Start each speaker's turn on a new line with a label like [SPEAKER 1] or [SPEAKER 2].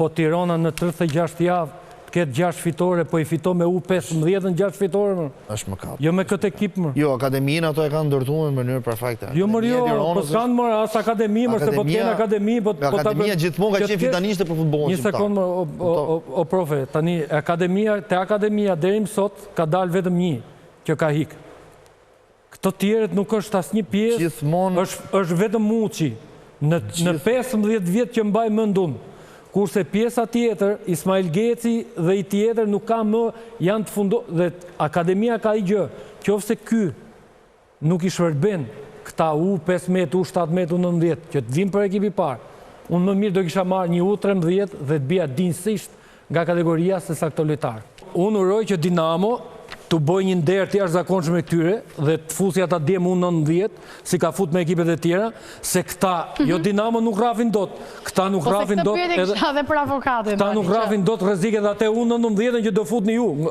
[SPEAKER 1] po Tirana në 36 javë ketë 6 fitore, po I fito me U15 në 6 fitore, më.
[SPEAKER 2] Është më kapë.
[SPEAKER 1] Jo me këtë ekip, më.
[SPEAKER 2] Jo, akademinë ato e kanë ndërtuar në mënyrë perfekte.
[SPEAKER 1] Jo, më po s'kanë më as akademi, më se po t'kenë akademi,
[SPEAKER 2] Akademia gjithmonë ka qenë fitanishte për futbollin
[SPEAKER 1] shqiptar. Një sekundë, o profe, tani akademia deri më sot ka dalë vetëm një që ka hikë. Këto tjerët nuk është asnjë pjesë, është vetëm Muçi. Në 15 vjet që mbaj mend unë. Kurse pjesa tjetër, Ismail Geci dhe I tjetër nuk ka më, janë të fundo, dhe akademia ka I gjë, qofse ky nuk I shërben këta U15, U17, U19, që të vim për ekipi parë, unë më mirë do kisha marrë një U13 dhe të bia dinjësisht nga kategoria se sa këto lojtarë. Unë uroj që Dinamo të bëj një nder të jashtëzakonshëm me këtyre dhe të fusi ata djem U19, si ka fut me ekipet e tjera, se këta, jo Dinamo nuk rrafin dot, këta nuk rrafin dot,
[SPEAKER 3] edhe për avokatin.
[SPEAKER 1] Këta nuk rrafin dot rrezik edhe atë U19 që do fut në ju.